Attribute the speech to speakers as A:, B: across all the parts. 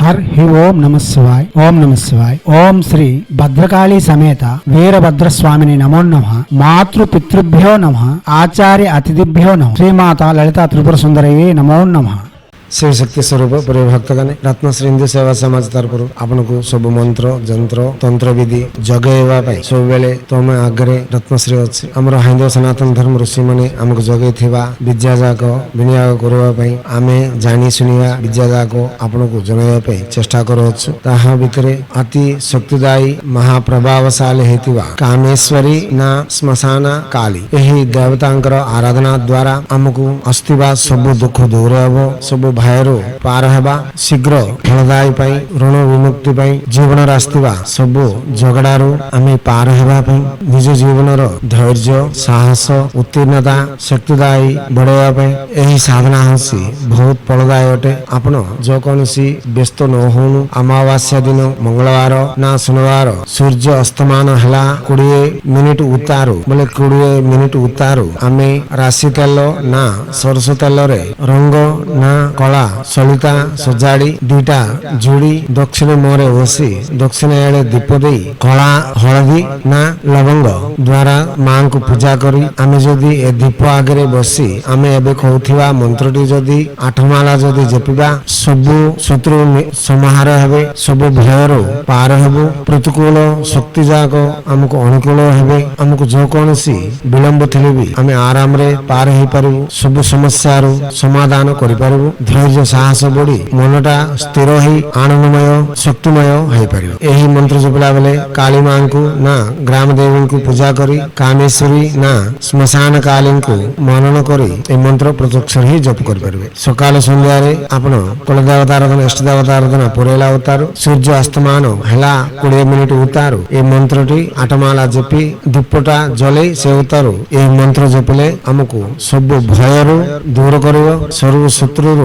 A: హి ఓం నమః శివాయ ఓం నమః శివాయ ఓం శ్రీ భద్రకాళీ సమేత వీరభద్రస్వామిని నమో నమః మాతృ పితృభ్యో నమః ఆచార్య అతిథిభ్యో నమః శ్రీమాత లలితా త్రిపుర సుందరయే నమో నమః।
B: शिवशक्ति स्वरूप प्रिय भक्तगण रत्नश्री हिंदू सेवा समाज तरफ आपको सब मंत्र जंत्र तंत्र विधि जगेवा सब बेले तुम आगे रत्नश्री अच्छे आम हिंदू सनातन धर्म ऋषि मैंने आमको जगे विद्याजाक विनियोग करने आम जानी शुणा विद्याजाक आपन को जनवाई चेष्टा करुच्छू ताहा भितर अति शक्तिदायी महाप्रभावशाली होता कामेश्वरी ना श्मशान काली यही देवतांकर आराधना द्वारा आमको अस्थिबा सब दुख दूर हे सब भयरू पार हेबा शीघ्र फलदायी पाई ऋण विमुक्ति पाई जीवन आसुवा सबू झगड़ारू आम पार हेबा निज जीवन धैर्य साहस उत्तीर्णता शक्तिदायी बढ़ावा यही साधना होसी बहुत फलदायी अटे। आपण जो कौन व्यस्त न होनु अमावास्या दिन मंगलवार ना शनिवार सूर्य अस्तमान है 20 मिनिट उतारू बोले 20 मिनिट उतारू आम राशि तेल ना सरसों तेल रे रंग ना कला सलिता सजाड़ी दुईटा जोड़ी दक्षिण मुहरे बसी दक्षिण आड़े दीप दे कला हलदी ना लवंग द्वारा मां को पूजा करी आमे जदि ए दीप आगे बसी आमे एबे कहउथिबा मंत्रटी जदि आठमाला जदि जपिबा सबु शत्रु समाहार हेबे सबु भयरो पार हेबो प्रतिकूल शक्ति जाक हमको अनुकूल हेबे हमको जो कोनसी विलंब थिले भी आमे आराम रे पार हे पारिबु सब समस्या रो समाधान करि पारिबु धैर्य साहस बढ़ी मनटा स्थिर ही आनंदमय शक्तिमय हो पार। यही मंत्र जपला बेले काली मां को ना ग्राम देवी को पूजा करी कामेश्वरी ना श्मशान काली को मनन करी ए मंत्र प्रत्यक्ष ही जप कर पारे। सकाल संध्या रे आपण कुलदेवता आराधना इष्ट देवता आराधना पुरेला उतारू सूर्य अस्तमान है 20 मिनिट उतारू ए मंत्रटी आठमाला जपी दीपटा जले से उतारू ए मंत्र जपले हमको सब भयरू दूर करिवो सर्व शत्रु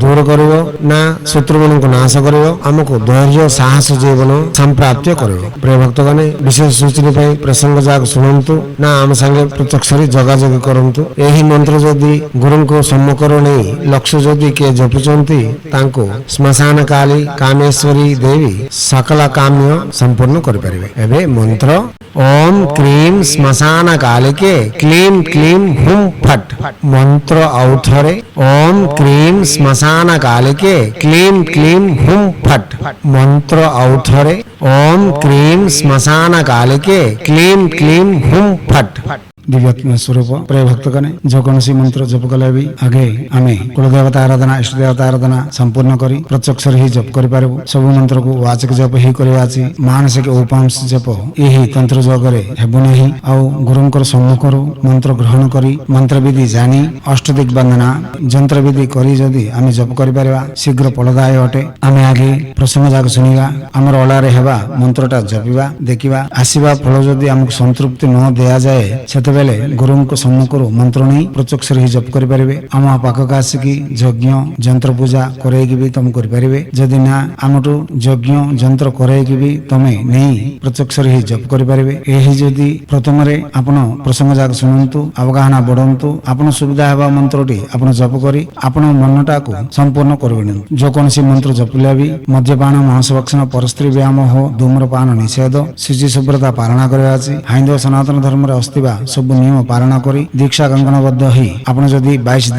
B: दूर करिवो ना शत्रु मन को नाश करिवो हमको धैर्य साहस जीवन संप्राप्त करिवो। प्रिय भक्तगण विशेष सूचना पाई प्रसंग जाक सुनंतु ना आम संगे प्रत्यक्ष जोगाजोग करंतु। यही मंत्र जदि गुरु को सम्मुख नहीं लक्ष्य जदि के जपुचंती तांको श्मशान काली कामेश्वरी देवी सकल काम्य संपूर्ण कर परिबे। एबे मंत्र ओम क्रीम श्मशान कालिके क्लीम क्लीम हुम फट मंत्र औथरे ओम क्रीम श्मशान कालिके क्लीम क्लीम हुम फट मंत्र औथरे ओम क्रीम श्मशान कालिके क्लीम क्लीम हुम फट।
A: दिव्यात्म स्वरूप प्रिय भक्तगण जो कौन मंत्र जप कले भी आगे आम कुलदेवता आराधना इष्ट देवता आराधना संपूर्ण करी प्रत्यक्ष ही जप कर पारबू। सब मंत्र को वाचक जप ही करवाची मानसिक उपांश जप यही तंत्र जगरे हेबु नहीं आउ गुरुंकर सम्मुख मंत्र ग्रहण करी मंत्र विधि जानी अष्ट दिग्बंधना जंत्र विधि करी जदि आम जप कर पारबा शीघ्र फलदायी अटे। आम आगे प्रसंग जाक सुनिबा आमर अलारे हेबा मंत्रटा जपिबा देखिबा आसीबा फल जदि आमको संतृप्ति न दिया जाए बेले गुरु को सम्मुख मंत्र नहीं प्रत्यक्ष ही जप कर पारे। आम पाखक आसिकी यज्ञ जंत्र पूजा करैकी भी तुम कर पारे। जदि ना आमठू यज्ञ जंत्र करैकी भी तमे नहीं प्रत्यक्ष ही जप कर पारे। यही जदि प्रथम आपण प्रसंग जाक शुणु अवगाहना बढ़ंतु आपण सुविधा हेबा मंत्रटी आपण जप करी आपण मनटा को संपूर्ण करबे। जो कौन मंत्र जपिला भी मद्यपान महसभक्षण परस्त्री व्यायाम हो धूम्रपान निषेध शुचि शुभ्रता पालना करवा हिंदू सनातन धर्म अस्थिबा सब नियम पालना करी दीक्षा कंकणबद्ध ही आपण जदि 22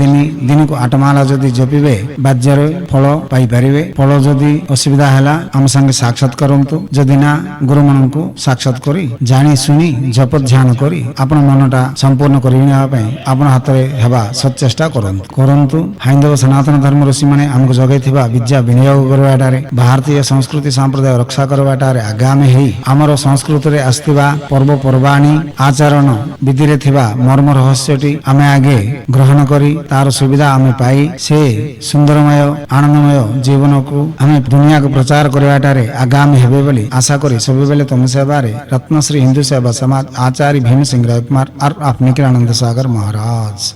A: दिन को 8 माला जदि जपिबे बाज्यर फल पाई पारिबे। फल जदि असुविधा हैला हम संगे साक्षात करंतु जदि ना गुरु मन को साक्षात करी जानी सुनी जप ध्यान करी आपण मनटा संपूर्ण करिना पई आपण हाथ रे हेबा सचेष्टा करंतु। हिंदू सनातन धर्म ऋषि माने हमको जगैथिबा विद्या विनियोग करवाटारे भारतीय संस्कृति संप्रदाय रक्षा करवाटारे आगामी ही हमर संस्कृति रे आस्थिबा पर्व पर्वाणी आचरण विधि रे थिबा मर्म रहस्यटी आमे आगे ग्रहण करी तार सुविधा आमे पाई से सुंदरमय आनंदमय जीवन को आमे दुनिया को प्रचार करवाटारे आगामी हेबे बोली आशा करी सब बेले तुम सेवारे रत्नश्री हिंदू सेवा समाज आचार्य भीम सिंह राय कुमार और आप निखिलानंद सागर महाराज।